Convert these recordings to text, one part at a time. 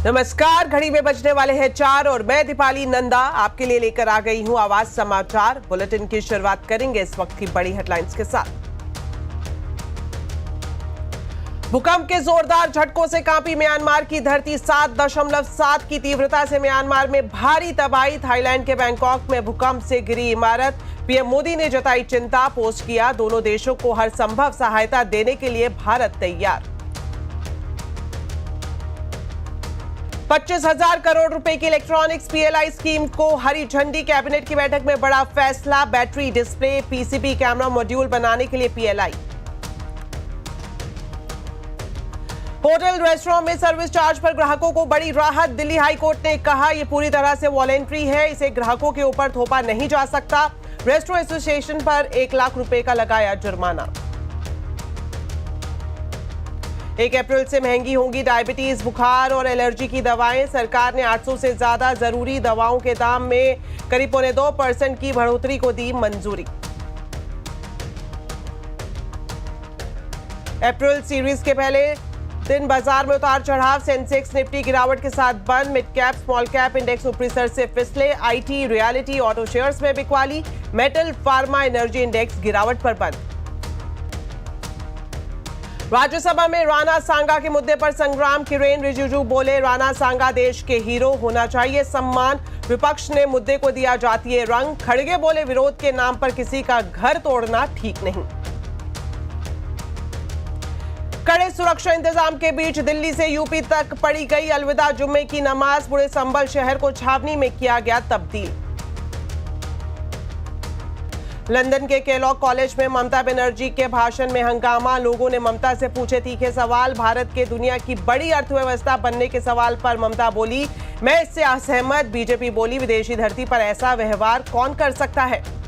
नमस्कार, घड़ी में बजने वाले हैं 4 और मैं दीपाली नंदा आपके लिए लेकर आ गई हूं आवाज समाचार बुलेटिन की शुरुआत करेंगे इस वक्त की बड़ी हेडलाइंस के साथ। भूकंप के जोरदार झटकों से कांपी म्यांमार की धरती। 7.7 की तीव्रता से म्यांमार में भारी तबाही। थाईलैंड के बैंकॉक में भूकंप से गिरी इमारत। पीएम मोदी ने जताई चिंता, पोस्ट किया दोनों देशों को हर संभव सहायता देने के लिए भारत तैयार। 25,000 करोड़ रुपए की इलेक्ट्रॉनिक्स पीएलआई स्कीम को हरी झंडी। कैबिनेट की बैठक में बड़ा फैसला। Battery, display, PCB, camera module बनाने के लिए पीएलआई। होटल रेस्टोरेंट में सर्विस चार्ज पर ग्राहकों को बड़ी राहत। दिल्ली हाईकोर्ट ने कहा यह पूरी तरह से वॉलेंट्री है, इसे ग्राहकों के ऊपर थोपा नहीं जा सकता। रेस्टोरेंट एसोसिएशन पर 1 लाख रुपए का लगाया जुर्माना। 1 अप्रैल से महंगी होंगी डायबिटीज, बुखार और एलर्जी की दवाएं। सरकार ने 800 से ज्यादा जरूरी दवाओं के दाम में करीब 2.25% की बढ़ोतरी को दी मंजूरी। अप्रैल सीरीज के पहले दिन बाजार में उतार चढ़ाव। सेंसेक्स निफ्टी गिरावट के साथ बंद। Mid cap small cap index ऊपरी सर से फिसले। आईटी, रियलिटी, ऑटो शेयर्स में बिकवाली। मेटल, फार्मा, एनर्जी इंडेक्स गिरावट पर बंद। राज्यसभा में राणा सांगा के मुद्दे पर संग्राम। किरेन रिजिजू बोले राणा सांगा देश के हीरो, होना चाहिए सम्मान। विपक्ष ने मुद्दे को दिया जातीय रंग। खड़गे बोले विरोध के नाम पर किसी का घर तोड़ना ठीक नहीं। कड़े सुरक्षा इंतजाम के बीच दिल्ली से यूपी तक पढ़ी गई अलविदा जुम्मे की नमाज। पूरे संभल शहर को छावनी में किया गया तब्दील। लंदन के केलॉग कॉलेज में ममता बनर्जी के भाषण में हंगामा। लोगों ने ममता से पूछे तीखे सवाल। भारत के दुनिया की बड़ी अर्थव्यवस्था बनने के सवाल पर ममता बोली मैं इससे असहमत। बीजेपी बोली विदेशी धरती पर ऐसा व्यवहार कौन कर सकता है।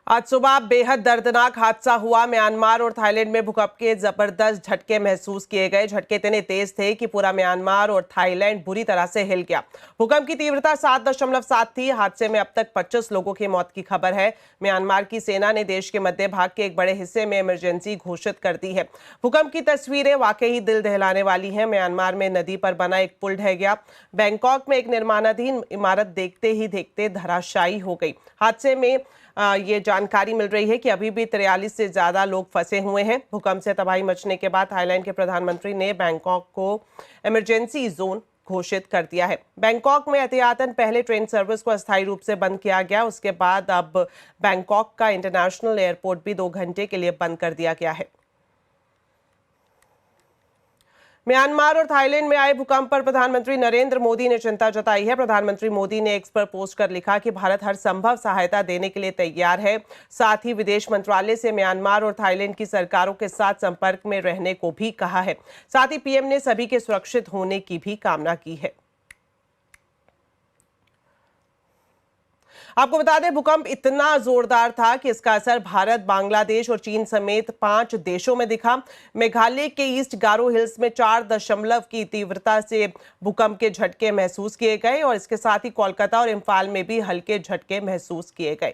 आज सुबह बेहद दर्दनाक हादसा हुआ। म्यांमार और थाईलैंड में भूकंप के जबरदस्त झटके महसूस किए गए। झटके इतने तेज थे कि पूरा म्यांमार और थाईलैंड बुरी तरह से हिल गया। भूकंप की तीव्रता 7.7 थी। हादसे में अब तक 25 लोगों की मौत की खबर है। म्यांमार की सेना ने देश के मध्य भाग के एक बड़े हिस्से में इमरजेंसी घोषित कर दी है। भूकंप की तस्वीरें वाकई दिल दहलाने वाली हैं। म्यांमार में नदी पर बना एक पुल ढह गया। बैंकॉक में एक निर्माणाधीन इमारत देखते ही देखते धराशायी हो गई। हादसे में ये जानकारी मिल रही है कि अभी भी 43 से ज्यादा लोग फंसे हुए हैं। भूकंप से तबाही मचने के बाद थाईलैंड के प्रधानमंत्री ने बैंकॉक को इमरजेंसी जोन घोषित कर दिया है। बैंकॉक में एहतियातन पहले ट्रेन सर्विस को अस्थायी रूप से बंद किया गया। उसके बाद अब बैंकॉक का इंटरनेशनल एयरपोर्ट भी 2 घंटे के लिए बंद कर दिया गया है। म्यांमार और थाईलैंड में आए भूकंप पर प्रधानमंत्री नरेंद्र मोदी ने चिंता जताई है। प्रधानमंत्री मोदी ने एक्स पर पोस्ट कर लिखा कि भारत हर संभव सहायता देने के लिए तैयार है। साथ ही विदेश मंत्रालय से म्यांमार और थाईलैंड की सरकारों के साथ संपर्क में रहने को भी कहा है। साथ ही पीएम ने सभी के सुरक्षित होने की भी कामना की है। आपको बता दें भूकंप इतना जोरदार था कि इसका असर भारत, बांग्लादेश और चीन समेत 5 देशों में दिखा। मेघालय के ईस्ट गारो हिल्स में 4 की तीव्रता से भूकंप के झटके महसूस किए गए और इसके साथ ही कोलकाता और इम्फाल में भी हल्के झटके महसूस किए गए।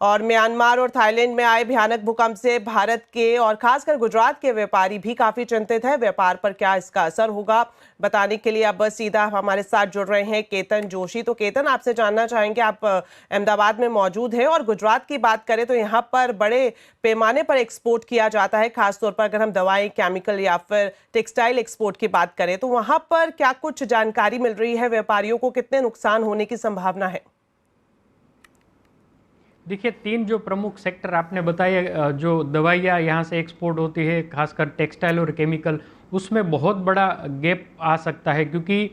और म्यांमार और थाईलैंड में आए भयानक भूकंप से भारत के और खासकर गुजरात के व्यापारी भी काफी चिंतित है। व्यापार पर क्या इसका असर होगा, बताने के लिए अब सीधा हमारे साथ जुड़ रहे हैं केतन जोशी। तो केतन, आपसे जानना चाहेंगे, आप अहमदाबाद में मौजूद हैं और गुजरात की बात करें तो यहाँ पर बड़े पैमाने पर एक्सपोर्ट किया जाता है। खासतौर पर अगर हम दवाएं, केमिकल या फिर टेक्सटाइल एक्सपोर्ट की बात करें तो वहाँ पर क्या कुछ जानकारी मिल रही है? व्यापारियों को कितने नुकसान होने की संभावना है? देखिए, 3 जो प्रमुख सेक्टर आपने बताए, जो दवाइयाँ यहाँ से एक्सपोर्ट होती है, खासकर टेक्सटाइल और केमिकल, उसमें बहुत बड़ा गैप आ सकता है क्योंकि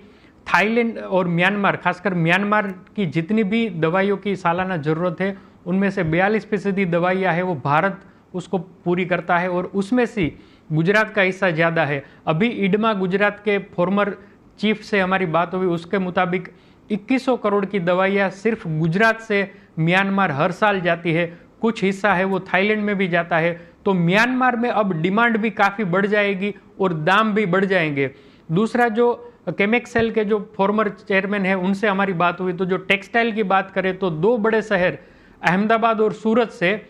थाईलैंड और म्यांमार, खासकर म्यांमार की जितनी भी दवाइयों की सालाना ज़रूरत है उनमें से 42% दवाइयाँ है वो भारत उसको पूरी करता है और उसमें से गुजरात का हिस्सा ज़्यादा है। अभी इडमा गुजरात के फॉर्मर चीफ से हमारी बात हुई, उसके मुताबिक 2100 करोड़ की दवाइयाँ सिर्फ गुजरात से म्यांमार हर साल जाती है। कुछ हिस्सा है वो थाईलैंड में भी जाता है। तो म्यांमार में अब डिमांड भी काफ़ी बढ़ जाएगी और दाम भी बढ़ जाएंगे। दूसरा, जो केमेक्सेल के जो फॉर्मर चेयरमैन है उनसे हमारी बात हुई, तो जो टेक्सटाइल की बात करें तो 2 बड़े शहर अहमदाबाद और सूरत से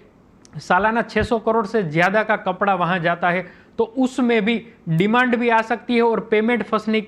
सालाना 600 करोड़ से ज़्यादा का कपड़ा वहाँ जाता है, तो उसमें भी डिमांड भी आ सकती है और पेमेंट फंसने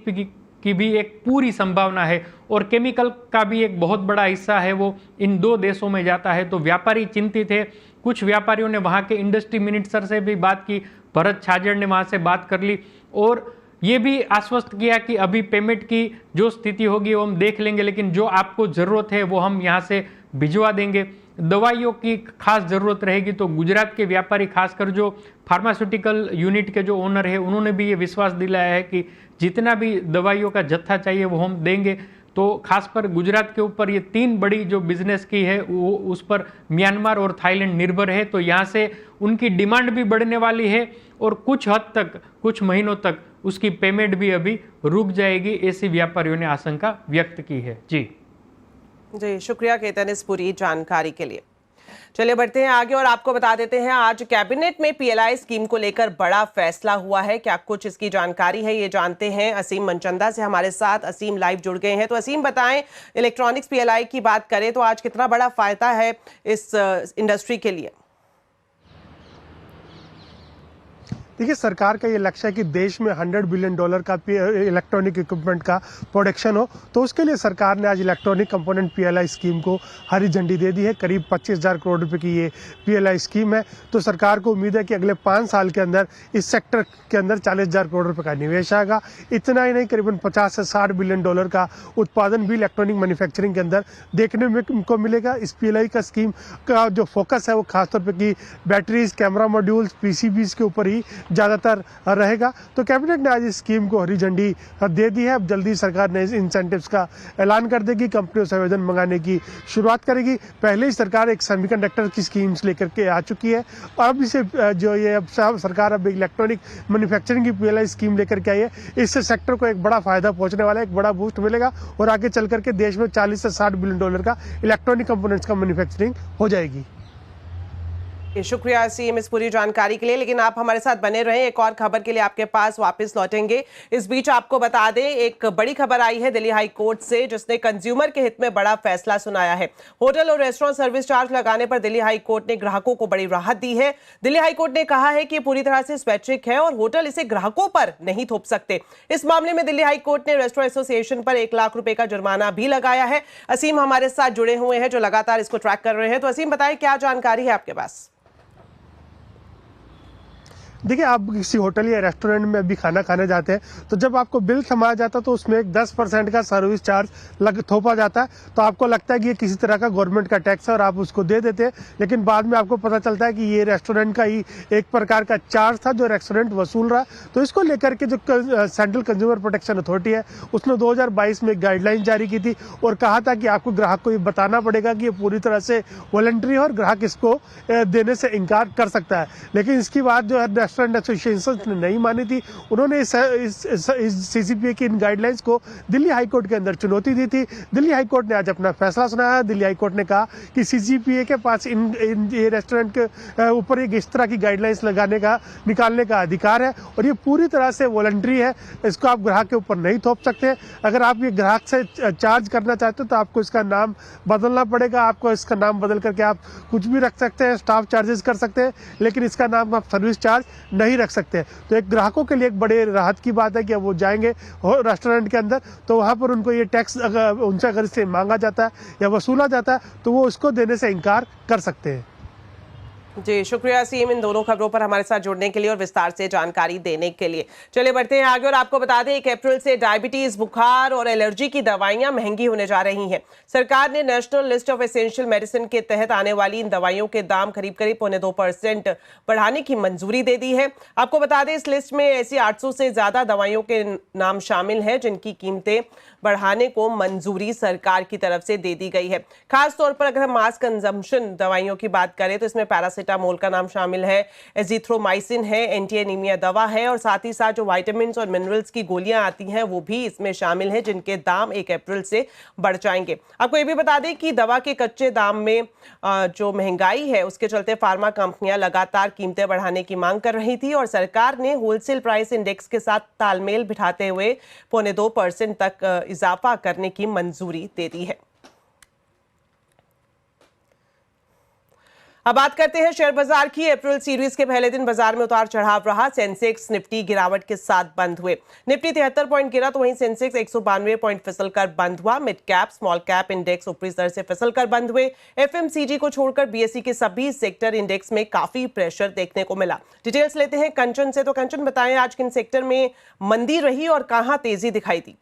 की भी एक पूरी संभावना है। और केमिकल का भी एक बहुत बड़ा हिस्सा है वो इन दो देशों में जाता है। तो व्यापारी चिंतित है। कुछ व्यापारियों ने वहाँ के इंडस्ट्री मिनिस्टर से भी बात की, भरत छाजड़ ने वहाँ से बात कर ली और ये भी आश्वस्त किया कि अभी पेमेंट की जो स्थिति होगी वो हम देख लेंगे, लेकिन जो आपको ज़रूरत है वो हम यहाँ से भिजवा देंगे। दवाइयों की खास ज़रूरत रहेगी तो गुजरात के व्यापारी, खासकर जो फार्मास्यूटिकल यूनिट के जो ओनर है, उन्होंने भी ये विश्वास दिलाया है कि जितना भी दवाइयों का जत्था चाहिए वो हम देंगे। तो खासकर गुजरात के ऊपर ये 3 बड़ी जो बिजनेस की है वो उस पर म्यांमार और थाईलैंड निर्भर है। तो यहाँ से उनकी डिमांड भी बढ़ने वाली है और कुछ हद तक, कुछ महीनों तक उसकी पेमेंट भी अभी रुक जाएगी, ऐसी व्यापारियों ने आशंका व्यक्त की है। जी शुक्रिया केतन इस पूरी जानकारी के लिए। चलिए बढ़ते हैं आगे और आपको बता देते हैं आज कैबिनेट में पीएलआई स्कीम को लेकर बड़ा फैसला हुआ है। क्या कुछ इसकी जानकारी है, ये जानते हैं असीम मनचंदा से। हमारे साथ असीम लाइव जुड़ गए हैं। तो असीम बताएं, इलेक्ट्रॉनिक्स पीएलआई की बात करें तो आज कितना बड़ा फायदा है इस इंडस्ट्री के लिए? देखिए, सरकार का ये लक्ष्य है कि देश में $100 बिलियन का इलेक्ट्रॉनिक इक्विपमेंट का प्रोडक्शन हो, तो उसके लिए सरकार ने आज इलेक्ट्रॉनिक कंपोनेंट पीएलआई स्कीम को हरी झंडी दे दी है। करीब 25,000 करोड़ रुपए की ये पीएलआई स्कीम है। तो सरकार को उम्मीद है कि अगले 5 साल के अंदर इस सेक्टर के अंदर 40,000 करोड़ रुपए का निवेश आएगा। इतना ही नहीं, करीबन 50 से $60 बिलियन का उत्पादन भी इलेक्ट्रॉनिक मैन्युफैक्चरिंग के अंदर देखने को मिलेगा। इस पीएलआई का स्कीम का जो फोकस है वो खासतौर पर की बैटरीज, कैमरा मॉड्यूल्स, पीसीबीज के ऊपर ही ज्यादातर रहेगा। तो कैबिनेट ने आज इस स्कीम को हरी झंडी दे दी है। अब जल्दी सरकार ने इस इंसेंटिव्स का ऐलान कर देगी, कंपनियों से आवेदन मंगाने की शुरुआत करेगी। पहले ही सरकार एक सेमीकंडक्टर की स्कीम्स लेकर के आ चुकी है और अब इसे जो ये अब सरकार अब इलेक्ट्रॉनिक मैन्युफैक्चरिंग की पीएलआई स्कीम लेकर के आई है। इससे सेक्टर को एक बड़ा फायदा पहुंचने वाला है, एक बड़ा बूस्ट मिलेगा और आगे चल करके देश में $40 से $60 बिलियन का इलेक्ट्रॉनिक कंपोनेंट्स का मैन्युफैक्चरिंग हो जाएगी। शुक्रिया असीम इस पूरी जानकारी के लिए। लेकिन आप हमारे साथ बने रहें, एक और खबर के लिए आपके पास वापस लौटेंगे। इस बीच आपको बता दें, एक बड़ी खबर आई है दिल्ली हाई कोर्ट से, जिसने कंज्यूमर के हित में बड़ा फैसला सुनाया है। होटल और रेस्टोरेंट सर्विस चार्ज लगाने पर दिल्ली हाई कोर्ट ने ग्राहकों को बड़ी राहत दी है। दिल्ली हाई कोर्ट ने कहा है कि पूरी तरह से स्वैच्छिक है और होटल इसे ग्राहकों पर नहीं थोप सकते। इस मामले में दिल्ली हाई कोर्ट ने रेस्टोरेंट एसोसिएशन पर 1 लाख रुपए का जुर्माना भी लगाया है। असीम हमारे साथ जुड़े हुए हैं जो लगातार इसको ट्रैक कर रहे हैं। तो असीम बताएं, क्या जानकारी है आपके पास? देखिए, आप किसी होटल या रेस्टोरेंट में भी खाना खाने जाते हैं तो जब आपको बिल थमाया जाता है तो उसमें एक 10% का सर्विस चार्ज थोपा जाता है। तो आपको लगता है कि ये किसी तरह का गवर्नमेंट का टैक्स है और आप उसको दे देते हैं, लेकिन बाद में आपको पता चलता है कि ये रेस्टोरेंट का ही एक प्रकार का चार्ज था जो रेस्टोरेंट वसूल रहा है। तो इसको लेकर के जो सेंट्रल कंज्यूमर प्रोटेक्शन अथॉरिटी है उसने 2022 में एक गाइडलाइन जारी की थी और कहा था कि आपको ग्राहक को ये बताना पड़ेगा कि ये पूरी तरह से वॉलंटरी है और ग्राहक इसको देने से इनकार कर सकता है। लेकिन इसकी बात जो है रेस्टोरेंट एसोसिएशन ने नहीं मानी थी। उन्होंने इस सीसीपीए की इन गाइडलाइंस को दिल्ली हाईकोर्ट के अंदर चुनौती दी थी। दिल्ली हाईकोर्ट ने आज अपना फैसला सुनाया। दिल्ली हाईकोर्ट ने कहा कि सीसीपीए के पास इन ये रेस्टोरेंट के ऊपर एक इस तरह की गाइडलाइंस निकालने का अधिकार है और ये पूरी तरह से वॉलंटरी है। इसको आप ग्राहक के ऊपर नहीं थोप सकते। अगर आप ये ग्राहक से चार्ज करना चाहते हो तो आपको इसका नाम बदलना पड़ेगा। आपको इसका नाम बदल करके आप कुछ भी रख सकते हैं, स्टाफ चार्जेस कर सकते हैं, लेकिन इसका नाम आप सर्विस चार्ज नहीं रख सकते। तो एक ग्राहकों के लिए एक बड़े राहत की बात है कि अब वो जाएंगे रेस्टोरेंट के अंदर तो वहां पर उनको ये टैक्स उनसे अगर इससे मांगा जाता है या वसूला जाता है तो वो उसको देने से इनकार कर सकते हैं। जी शुक्रिया सीम इन दोनों खबरों पर हमारे साथ जुड़ने के लिए और विस्तार से जानकारी देने के लिए। चलिए बढ़ते हैं आगे और आपको बता दें 1 अप्रैल से डायबिटीज, बुखार और एलर्जी की दवाइयां महंगी होने जा रही हैं। सरकार ने national list of essential medicine के तहत आने वाली इन दवाइयों के दाम करीब 2% बढ़ाने की मंजूरी दे दी है। आपको बता दें इस लिस्ट में ऐसी 800 से ज्यादा दवाइयों के नाम शामिल हैं जिनकी कीमतें बढ़ाने को मंजूरी सरकार की तरफ से दे दी गई है। खास तौर पर अगर हम मास कंजम्पशन दवाइयों की बात करें तो इसमें पैरासीटामोल का नाम शामिल है, एजिथ्रोमाइसिन है, एंटी एनीमिया दवा है और साथ ही साथ जो विटामिन और मिनरल्स की गोलियां आती हैं वो भी इसमें शामिल है जिनके दाम 1 अप्रैल से बढ़ जाएंगे। आपको ये भी बता दें कि दवा के कच्चे दाम में जो महंगाई है उसके चलते फार्मा कंपनियां लगातार कीमतें बढ़ाने की मांग कर रही थी और सरकार ने होलसेल प्राइस इंडेक्स के साथ तालमेल बिठाते हुए 0.25% तक इजाफा करने की मंजूरी दे दी है। अब बात करते हैं शेयर बाजार की। अप्रैल सीरीज के पहले दिन बाजार में उतार चढ़ाव रहा। सेंसेक्स निफ्टी गिरावट के साथ बंद हुए। निफ्टी 73 पॉइंट गिरा तो वहीं सेंसेक्स 192 पॉइंट फिसलकर बंद हुआ। Mid cap small cap index ऊपरी स्तर से फिसलकर बंद हुए। एफएमसीजी को छोड़कर बीएसई के सभी सेक्टर इंडेक्स में काफी प्रेशर देखने को मिला। डिटेल्स लेते हैं कंचन से। तो कंचन, बताएं आज किन सेक्टर में मंदी रही और कहां तेजी दिखाई दी?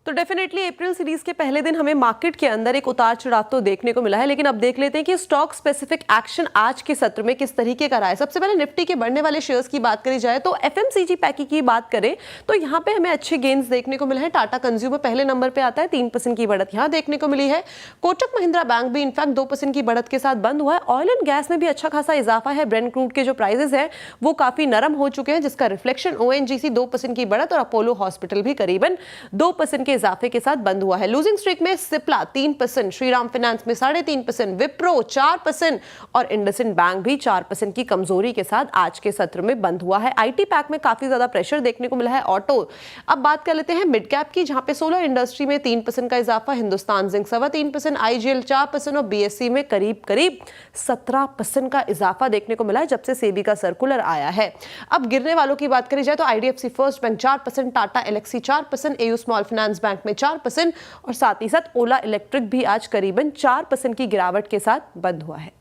तो डेफिनेटली अप्रैल सीरीज के पहले दिन हमें मार्केट के अंदर एक उतार चढ़ाव तो देखने को मिला है, लेकिन अब देख लेते हैं कि स्टॉक स्पेसिफिक एक्शन आज के सत्र में किस तरीके का रहा है। सबसे पहले निफ्टी के बढ़ने वाले शेयर्स की बात करी जाए तो एफएमसीजी पैकी की बात करें तो यहाँ पे हमें अच्छे गेन्स देखने को मिले हैं। टाटा कंज्यूमर पहले नंबर पे आता है, 3% की बढ़त यहाँ देखने को मिली है। कोटक महिंद्रा बैंक भी इनफैक्ट 2% की बढ़त के साथ बंद हुआ है। ऑयल एंड गैस में भी अच्छा खासा इजाफा है। ब्रेंट क्रूड के जो प्राइसेस हैं वो काफी नरम हो चुके हैं, जिसका रिफ्लेक्शन ओएनजीसी 2% की बढ़त और अपोलो हॉस्पिटल भी करीबन 2% के इजाफे के साथ बंद हुआ है। लूजिंग स्ट्रीक में सिप्ला 3%, श्रीराम फाइनेंस में 3.5%, विप्रो 4% और इंडसइंड बैंक भी 4% की कमजोरी के साथ आज के सत्र में बंद हुआ है। आईटी पैक में काफी ज्यादा प्रेशर देखने को मिला है। ऑटो, अब बात कर लेते हैं मिड कैप की, जहां पे सोलर इंडस्ट्री में 3% का इजाफा, हिंदुस्तान जिंक 3.25%, आईजीएल 4% और बीएसई में करीब 17% का इजाफा देखने को मिला है जब से सेबी का सर्कुलर आया है। अब गिरने वालों की बात करी जाए तो IDFC first bank 4%, Tata Elxsi 4%, AU small finance bank में 4% और साथ ही साथ ओला इलेक्ट्रिक भी आज करीबन 4% की गिरावट के साथ बंद हुआ है।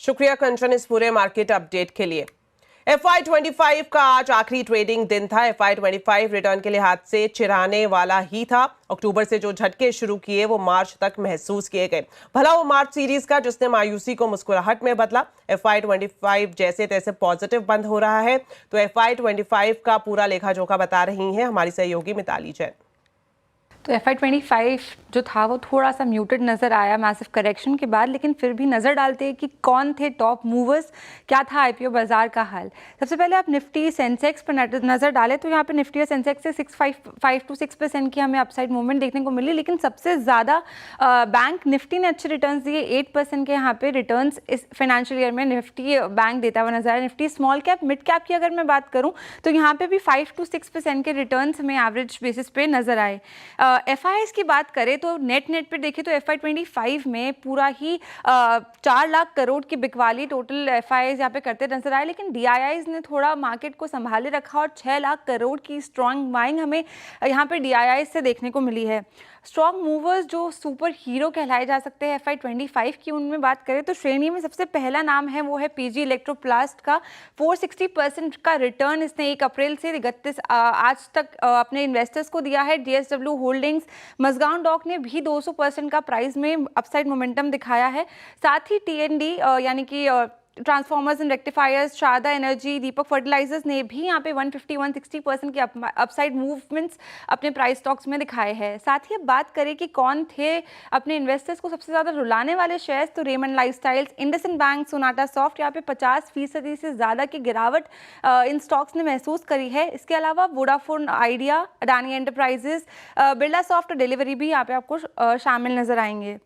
शुक्रिया कंचन इस पूरे मार्केट अपडेट के लिए। FY25 का आज आखिरी ट्रेडिंग दिन था। FY25 रिटर्न के लिहाज से चिराने वाला ही था। अक्टूबर से जो झटके शुरू किए वो मार्च तक महसूस किए गए। भला वो मार्च सीरीज का जिसने मायूसी को मुस्कुराहट में बदला। FY25 जैसे तैसे पॉजिटिव बंद हो रहा है। तो FY25 का पूरा लेखा जोखा बता रही हैं हमारी सहयोगी मिताली जैन। तो FY25 जो था वो थोड़ा सा म्यूटेड नज़र आया मैसिव करेक्शन के बाद, लेकिन फिर भी नज़र डालते हैं कि कौन थे टॉप मूवर्स, क्या था आईपीओ बाजार का हाल। सबसे पहले आप निफ्टी सेंसेक्स पर नज़र डालें तो यहाँ पे निफ्टी और सेंसेक्स से 5 to 6% की हमें अपसाइड मूवमेंट देखने को मिली, लेकिन सबसे ज़्यादा बैंक निफ्टी ने अच्छे रिटर्न्स दिए। 8% के यहाँ पे रिटर्न्स इस फाइनेंशियल ईयर में निफ्टी बैंक देता हुआ नजर आया। Nifty small cap mid cap की अगर मैं बात करूँ तो यहाँ पे भी 5 to 6% के रिटर्न्स हमें एवरेज बेसिस पे नजर आए। FIs की बात करें तो नेट पे देखें तो FY25 में पूरा ही 4 लाख करोड़ की बिकवाली टोटल FIs यहाँ पे करते नजर आए, लेकिन DIIs ने थोड़ा मार्केट को संभाले रखा और 6 लाख करोड़ की स्ट्रॉन्ग बाइंग हमें यहाँ पे DIIs से देखने को मिली है। स्ट्रॉन्ग मूवर्स जो सुपर हीरो कहलाए जा सकते हैं FY25 की, उनमें बात करें तो श्रेणी में सबसे पहला नाम है वो है PG इलेक्ट्रोप्लास्ट का। 460% का रिटर्न इसने 1 अप्रैल से 31 आज तक अपने इन्वेस्टर्स को दिया है। DSW होल्डिंग्स, मजगांव डॉक ने भी 200% का प्राइस में अपसाइड मोमेंटम दिखाया है। साथ ही TND यानी कि transformers and rectifiers, Sharda energy, Deepak fertilisers ने भी यहाँ पे 150-160% के अपसाइड मूवमेंट्स अपने प्राइस स्टॉक्स में दिखाए हैं। साथ ही अब बात करें कि कौन थे अपने इन्वेस्टर्स को सबसे ज़्यादा रुलाने वाले शेयर्स, तो Raymond lifestyles, IndusInd bank, Sonata soft, यहाँ पे 50% से ज़्यादा की गिरावट इन स्टॉक्स ने महसूस करी है। इसके अलावा Vodafone idea, Adani enterprises, Birla soft और डिलीवरी भी यहाँ पे आपको शामिल नजर आएंगे।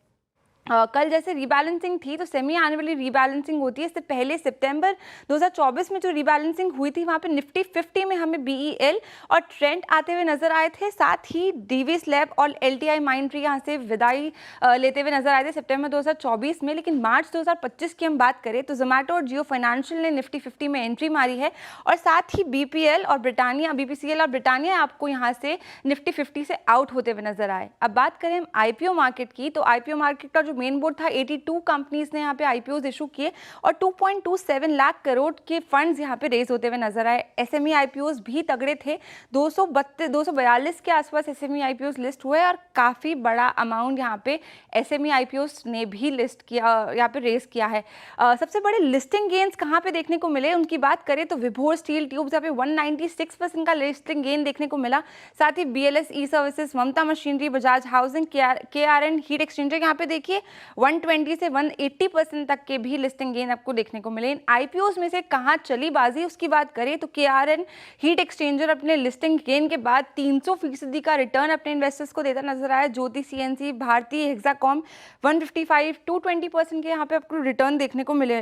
कल जैसे रीबैलेंसिंग थी तो सेमी एनुअली रीबैलेंसिंग होती है। इससे पहले सितंबर 2024 में जो रीबैलेंसिंग हुई थी वहाँ पे निफ्टी 50 में हमें BEL और ट्रेंड आते हुए नजर आए थे। साथ ही डीवी स्लैब और LTI माइंड्री यहाँ से विदाई लेते हुए नजर आए थे सितंबर 2024 में। लेकिन मार्च 2025 की हम बात करें तो जोमैटो और जियो फाइनेंशियल ने निफ्टी 50 में एंट्री मारी है और साथ ही BPL और ब्रिटानिया, BPCL और ब्रिटानिया आपको यहाँ से निफ्टी 50 से आउट होते हुए नजर आए। अब बात करें हम IPO मार्केट की तो IPO मार्केट का जो मेन बोर्ड था 82 कंपनीज ने यहाँ पे IPOs इशू किए और 2.27 लाख करोड़ के फंड्स यहाँ पे रेज होते हुए नजर आए। SME IPOs भी तगड़े थे, 242 के आसपास SME IPOs लिस्ट हुए और काफ़ी बड़ा अमाउंट यहाँ पे SME IPOs ने भी लिस्ट किया, यहाँ पे रेज किया है। सबसे बड़े लिस्टिंग गेन्स कहाँ पे देखने को मिले उनकी बात करें तो विभोर स्टील ट्यूब्स यहाँ पे 196% का लिस्टिंग गेन देखने को मिला। साथ ही BLS E services, Mamata machinery, Bajaj housing, KRN heat exchanger यहाँ पे देखिए 120 से 180% तक के भी लिस्टिंग गेन आपको देखने को मिले। इन IPOs में से कहाँ चली बाजी उसकी बात करें तो KRN हीट एक्सचेंजर अपने लिस्टिंग गेन के बाद 300% का रिटर्न अपने इन्वेस्टर्स को देता नजर आया। ज्योति CNC, भारतीय हेक्साकॉम 155-220% के यहाँ पे आपको रिटर्न देखने को मिले।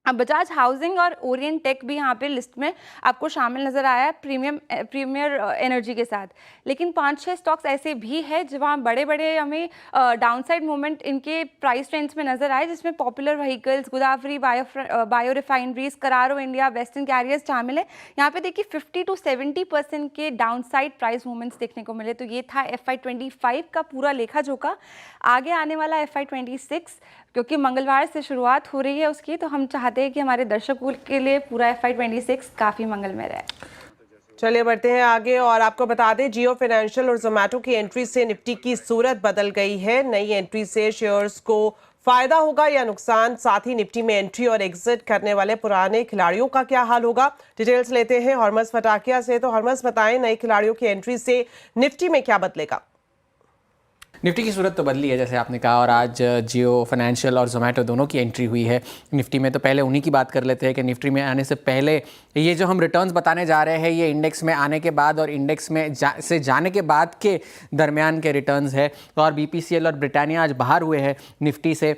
अब बजाज हाउसिंग और ओरिएंट टेक भी यहाँ पे लिस्ट में आपको शामिल नज़र आया है प्रीमियर एनर्जी के साथ। लेकिन 5-6 स्टॉक्स ऐसे भी है जहाँ बड़े बड़े हमें डाउनसाइड मूवमेंट इनके प्राइस रेंज में नज़र आए, जिसमें popular vehicles, Godavari bio refineries, करारो India, western carriers शामिल है। यहाँ पे देखिए 50 to 70% के डाउनसाइड प्राइस मूवमेंट्स देखने को मिले। तो ये था FY25 का पूरा लेखा जोखा। आगे आने वाला FY26 क्योंकि मंगलवार से शुरुआत हो रही है उसकी, तो हम चाहते हैं कि हमारे दर्शकों के लिए पूरा FY26 काफ़ी मंगलमय रहे। चलिए बढ़ते हैं आगे और आपको बता दें जियो फाइनेंशियल और जोमेटो की एंट्री से निफ्टी की सूरत बदल गई है। नई एंट्री से शेयर्स को फायदा होगा या नुकसान, साथ ही निफ्टी में एंट्री और एग्जिट करने वाले पुराने खिलाड़ियों का क्या हाल होगा। डिटेल्स लेते हैं हरमस फटाकिया से। तो हरमस बताएं, नए खिलाड़ियों की एंट्री से निफ्टी में क्या बदलेगा? निफ्टी की सूरत तो बदली है जैसे आपने कहा, और आज जियो फाइनेंशियल और जोमेटो दोनों की एंट्री हुई है निफ्टी में। तो पहले उन्हीं की बात कर लेते हैं कि निफ्टी में आने से पहले ये जो हम रिटर्न्स बताने जा रहे हैं ये इंडेक्स में आने के बाद और इंडेक्स में से जाने के बाद के दरमियान के रिटर्न्स है। और BPCL और ब्रिटानिया आज बाहर हुए हैं निफ्टी से।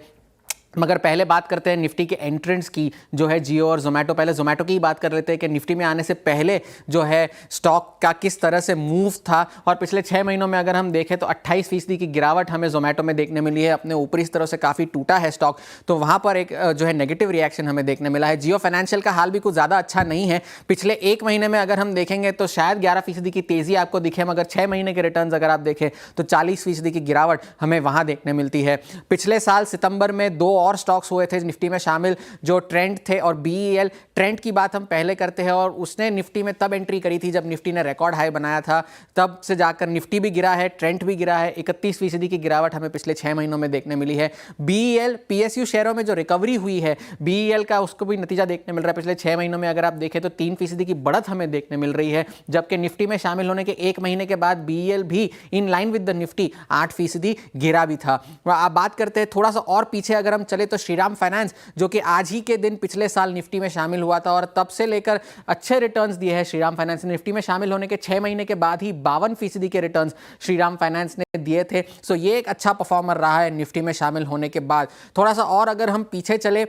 मगर पहले बात करते हैं निफ्टी के एंट्रेंस की, जो है जियो और जोमेटो। पहले जोमेटो की ही बात कर लेते हैं कि निफ्टी में आने से पहले जो है स्टॉक का किस तरह से मूव था। और पिछले 6 महीनों में अगर हम देखें तो 28% की गिरावट हमें जोमेटो में देखने मिली है। अपने ऊपरी स्तरों से काफ़ी टूटा है स्टॉक, तो वहाँ पर एक जो है नेगेटिव रिएक्शन हमें देखने मिला है। जियो फाइनेंशियल का हाल भी कुछ ज़्यादा अच्छा नहीं है। पिछले 1 महीने में अगर हम देखेंगे तो शायद 11% की तेज़ी आपको दिखे, मगर 6 महीने के रिटर्न्स अगर आप देखें तो 40% की गिरावट हमें वहाँ देखने मिलती है। पिछले साल सितंबर में 2 और स्टॉक्स हुए थे निफ्टी में शामिल, जो ट्रेंड थे और BEL। ट्रेंड की बात हम पहले करते हैं और उसने निफ्टी में तब एंट्री करी थी जब निफ्टी ने रिकॉर्ड हाई बनाया था। तब से जाकर निफ्टी भी गिरा है, ट्रेंड भी गिरा है। 31% की गिरावट हमें पिछले 6 महीनों में देखने मिली है। BEL PSU शेयरों में जो रिकवरी हुई है BEL का, उसको भी नतीजा देखने मिल रहा है। पिछले 6 महीनों में अगर आप देखें तो 3% की बढ़त हमें देखने मिल रही है, जबकि निफ्टी में शामिल होने के 1 महीने के बाद BEL भी in line with the Nifty 8% गिरा भी था। आप बात करते हैं थोड़ा सा और पीछे अगर हम चले तो श्रीराम फाइनेंस, जो कि आज ही के दिन पिछले साल निफ्टी में शामिल हुआ था और तब से लेकर अच्छे रिटर्न्स दिए हैं श्रीराम फाइनेंस ने। निफ्टी में शामिल होने के 6 महीने के बाद ही 52% के रिटर्न्स श्रीराम फाइनेंस ने दिए थे। सो ये एक अच्छा परफॉर्मर रहा है निफ्टी में शामिल होने के बाद। थोड़ा सा और अगर हम पीछे चले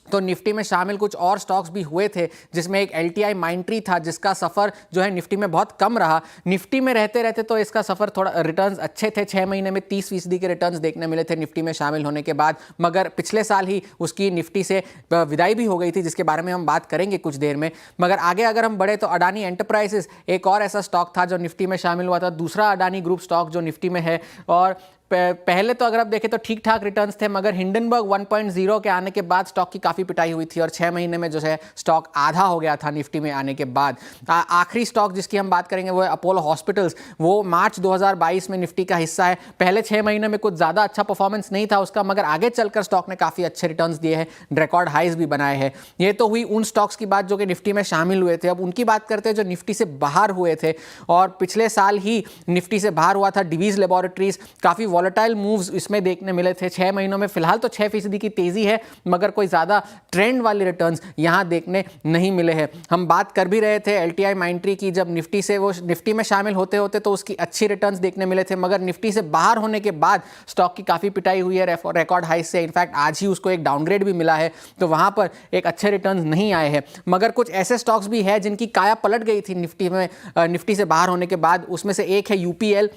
तो निफ्टी में शामिल कुछ और स्टॉक्स भी हुए थे, जिसमें एक LTI माइंट्री था जिसका सफ़र जो है निफ्टी में बहुत कम रहा। निफ्टी में रहते रहते तो इसका सफ़र थोड़ा, रिटर्न्स अच्छे थे। 6 महीने में 30% के रिटर्न्स देखने मिले थे निफ्टी में शामिल होने के बाद, मगर पिछले साल ही उसकी निफ्टी से विदाई भी हो गई थी, जिसके बारे में हम बात करेंगे कुछ देर में। मगर आगे अगर हम बढ़े तो अडानी एंटरप्राइजेस एक और ऐसा स्टॉक था जो निफ्टी में शामिल हुआ था, दूसरा अडानी ग्रुप स्टॉक जो निफ्टी में है। और पहले तो अगर आप देखें तो ठीक ठाक रिटर्न्स थे, मगर हिंडनबर्ग 1.0 के आने के बाद स्टॉक की काफ़ी पिटाई हुई थी और 6 महीने में जो है स्टॉक आधा हो गया था निफ्टी में आने के बाद। आखिरी स्टॉक जिसकी हम बात करेंगे वो है अपोलो हॉस्पिटल्स। वो मार्च 2022 में निफ्टी का हिस्सा है। पहले 6 महीने में कुछ ज़्यादा अच्छा परफॉर्मेंस नहीं था उसका, मगर आगे चलकर स्टॉक ने काफ़ी अच्छे रिटर्न्स दिए हैं, रिकॉर्ड हाइज भी बनाए हैं। ये तो हुई उन स्टॉक्स की बात जो कि निफ्टी में शामिल हुए थे। अब उनकी बात करते हैं जो निफ्टी से बाहर हुए थे, और पिछले साल ही निफ्टी से बाहर हुआ था डिवीज़ लेबोरेटरीज। काफ़ी वॉलेटाइल मूव्स इसमें देखने मिले थे 6 महीनों में। फिलहाल तो 6% की तेजी है, मगर कोई ज़्यादा ट्रेंड वाले रिटर्न्स यहाँ देखने नहीं मिले हैं। हम बात कर भी रहे थे LTI माइंट्री की, जब निफ्टी से वो निफ्टी में शामिल होते होते तो उसकी अच्छी रिटर्न्स देखने मिले थे, मगर निफ्टी से बाहर होने के बाद स्टॉक की काफ़ी पिटाई हुई है रिकॉर्ड हाई से। इनफैक्ट आज ही उसको एक डाउनग्रेड भी मिला है, तो वहाँ पर एक अच्छे रिटर्न्स नहीं आए हैं। मगर कुछ ऐसे स्टॉक्स भी है जिनकी काया पलट गई थी निफ्टी से बाहर होने के बाद। उसमें से एक है UPL।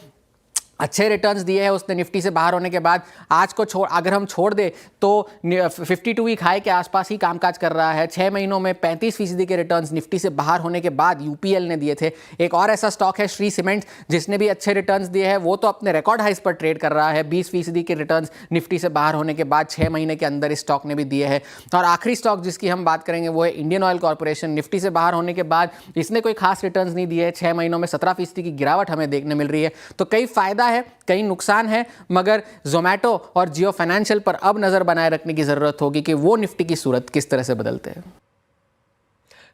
अच्छे रिटर्न्स दिए हैं उसने निफ्टी से बाहर होने के बाद। आज को अगर हम छोड़ दे तो 52 वीक हाई के आसपास ही कामकाज कर रहा है। 6 महीनों में 35% के रिटर्न्स निफ्टी से बाहर होने के बाद UPL ने दिए थे। एक और ऐसा स्टॉक है श्री सीमेंट, जिसने भी अच्छे रिटर्न्स दिए हैं। वो तो अपने रिकॉर्ड हाइस पर ट्रेड कर रहा है। 20% के रिटर्न्स निफ्टी से बाहर होने के बाद 6 महीने के अंदर इस स्टॉक ने भी दिए हैं। और आखिरी स्टॉक जिसकी हम बात करेंगे वो है इंडियन ऑयल कॉर्पोरेशन। निफ्टी से बाहर होने के बाद इसने कोई खास रिटर्न्स नहीं दिए है। 6 महीनों में 17% की गिरावट हमें देखने मिल रही है। तो कई फायदा है, कई नुकसान है, मगर जोमेटो और जियो फाइनेंशियल पर अब नजर बनाए रखने की जरूरत होगी कि वो निफ्टी की सूरत किस तरह से बदलते हैं।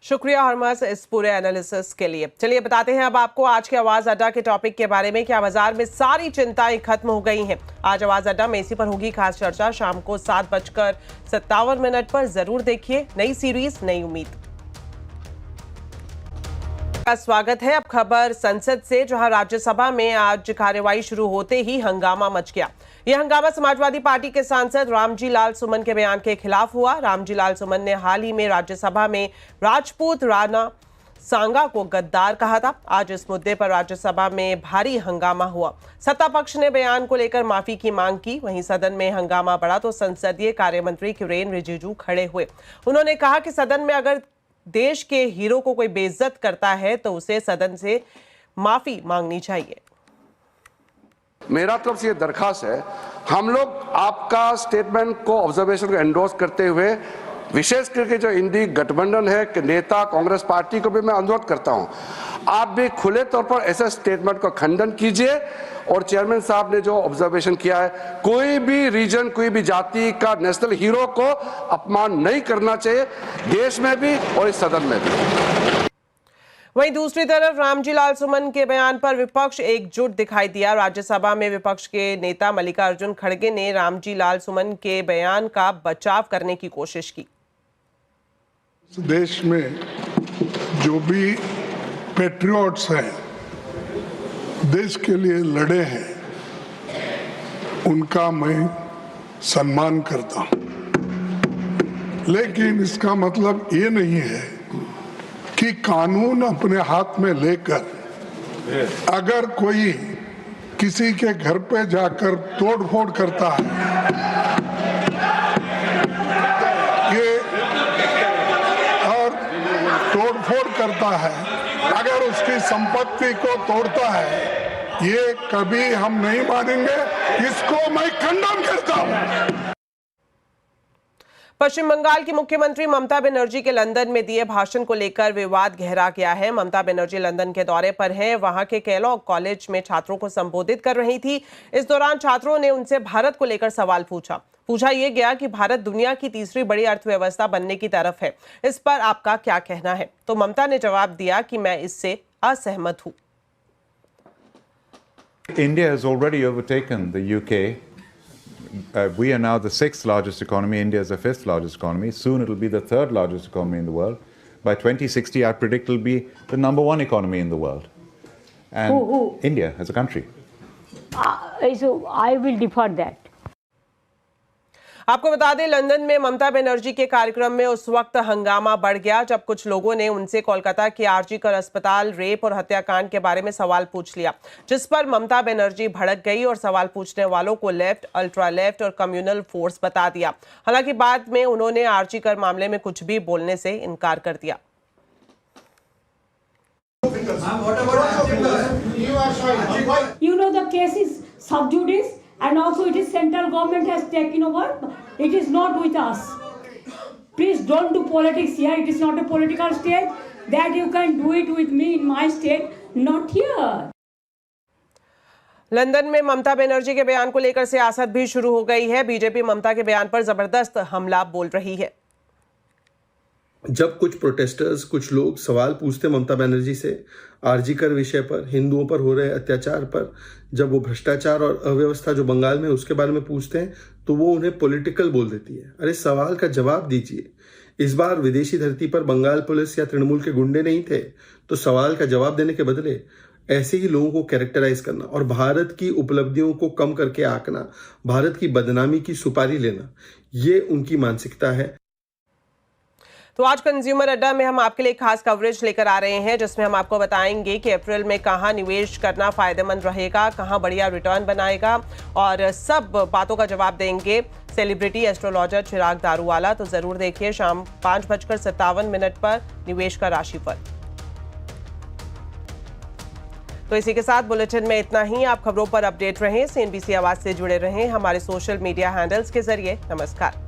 शुक्रिया हरमस इस पूरे एनालिसिस के लिए। चलिए बताते हैं अब आपको आज के आवाज अड्डा के टॉपिक के बारे में। क्या बाजार में सारी चिंताएं खत्म हो गई हैं? आज आवाज अड्डा में इसी पर होगी खास चर्चा। शाम को 7:57 पर जरूर देखिए। नई सीरीज, नई उम्मीद का स्वागत है। अब खबर संसद से, जहां राज्यसभा में आज कार्यवाही शुरू होते ही हंगामा मच गया। यह हंगामा समाजवादी पार्टी के सांसद रामजी लाल सुमन के बयान के खिलाफ हुआ। रामजी लाल सुमन ने हाल ही में राज्यसभा में राजपूत राणा सांगा को गद्दार कहा था। आज इस मुद्दे पर राज्यसभा में भारी हंगामा हुआ। सत्ता पक्ष ने बयान को लेकर माफी की मांग की। वहीं सदन में हंगामा बढ़ा तो संसदीय कार्य मंत्री किरेन रिजिजू खड़े हुए। उन्होंने कहा कि सदन में अगर देश के हीरो को कोई बेइज्जत करता है तो उसे सदन से माफी मांगनी चाहिए। मेरा तरफ से ये दरखास्त है, हम लोग आपका स्टेटमेंट को, ऑब्जर्वेशन को एंडोर्स करते हुए विशेष करके जो इंडी गठबंधन है कि नेता कांग्रेस पार्टी को भी मैं अनुरोध करता हूं, आप भी खुले तौर पर ऐसे स्टेटमेंट का खंडन कीजिए। और चेयरमैन साहब ने जो ऑब्जर्वेशन किया है, कोई भी रीजन, कोई भी जाति का नेशनल हीरो को अपमान नहीं करना चाहिए, देश में भी और इस सदन में भी। वहीं दूसरी तरफ रामजी लाल सुमन के बयान पर विपक्ष एकजुट दिखाई दिया। राज्यसभा में विपक्ष के नेता मल्लिकार्जुन खड़गे ने रामजी लाल सुमन के बयान का बचाव करने की कोशिश की। देश में जो भी पैट्रियट्स हैं, देश के लिए लड़े हैं, उनका मैं सम्मान करता हूं, लेकिन इसका मतलब ये नहीं है कि कानून अपने हाथ में लेकर अगर कोई किसी के घर पे जाकर तोड़फोड़ करता है, ये और तोड़फोड़ करता है, अगर उसकी संपत्ति को तोड़ता है, ये कभी हम नहीं मानेंगे। इसको मैं खंडन करता हूं। पश्चिम बंगाल की मुख्यमंत्री ममता बनर्जी के लंदन में दिए भाषण को लेकर विवाद गहरा गया है। ममता बनर्जी लंदन के दौरे पर हैं। वहां के केलॉग कॉलेज में छात्रों को संबोधित कर रही थी। इस दौरान छात्रों ने उनसे भारत को लेकर सवाल पूछा ये गया कि भारत दुनिया की तीसरी बड़ी अर्थव्यवस्था बनने की तरफ है, इस पर आपका क्या कहना है? तो ममता ने जवाब दिया कि मैं इससे असहमत हूं। India has already overtaken the UK. We are now the 6th largest economy. India is the 5th largest economy. Soon it will be the 3rd largest economy in the world. By 2060, I predict it will be the number 1 economy in the world. And India as a country. So I will defer that. आपको बता दें, London में ममता बनर्जी के कार्यक्रम में उस वक्त हंगामा बढ़ गया जब कुछ लोगों ने उनसे कोलकाता के आरजी कर अस्पताल रेप और हत्याकांड के बारे में सवाल पूछ लिया, जिस पर ममता बनर्जी भड़क गई और सवाल पूछने वालों को लेफ्ट, अल्ट्रा लेफ्ट और कम्युनल फोर्स बता दिया। हालांकि बाद में उन्होंने आरजी कर मामले में कुछ भी बोलने से इनकार कर दिया। You know the case is sub judice and also it is central government has taken over. It is not with us. Please don't do politics here. It is not a political state that you can do it with me in my state, not here. London में ममता बनर्जी के बयान को लेकर सियासत भी शुरू हो गई है। बीजेपी ममता के बयान पर जबरदस्त हमला बोल रही है। जब कुछ प्रोटेस्टर्स, कुछ लोग सवाल पूछते ममता बनर्जी से आरजी कर विषय पर, हिंदुओं पर हो रहे अत्याचार पर, जब वो भ्रष्टाचार और अव्यवस्था जो बंगाल में उसके बारे में पूछते हैं तो वो उन्हें पॉलिटिकल बोल देती है। अरे सवाल का जवाब दीजिए। इस बार विदेशी धरती पर बंगाल पुलिस या तृणमूल के गुंडे नहीं थे, तो सवाल का जवाब देने के बदले ऐसे ही लोगों को कैरेक्टराइज करना और भारत की उपलब्धियों को कम करके आंकना, भारत की बदनामी की सुपारी लेना, ये उनकी मानसिकता है। तो आज कंज्यूमर अड्डा में हम आपके लिए खास कवरेज लेकर आ रहे हैं, जिसमें हम आपको बताएंगे कि अप्रैल में कहां निवेश करना फायदेमंद रहेगा, कहां बढ़िया रिटर्न बनाएगा, और सब बातों का जवाब देंगे सेलिब्रिटी एस्ट्रोलॉजर चिराग दारूवाला। तो जरूर देखिए शाम 5:57 पर निवेश का राशिफल। तो इसी के साथ बुलेटिन में इतना ही। आप खबरों पर अपडेट रहें, CNBC आवाज से जुड़े रहें हमारे सोशल मीडिया हैंडल्स के जरिए। नमस्कार।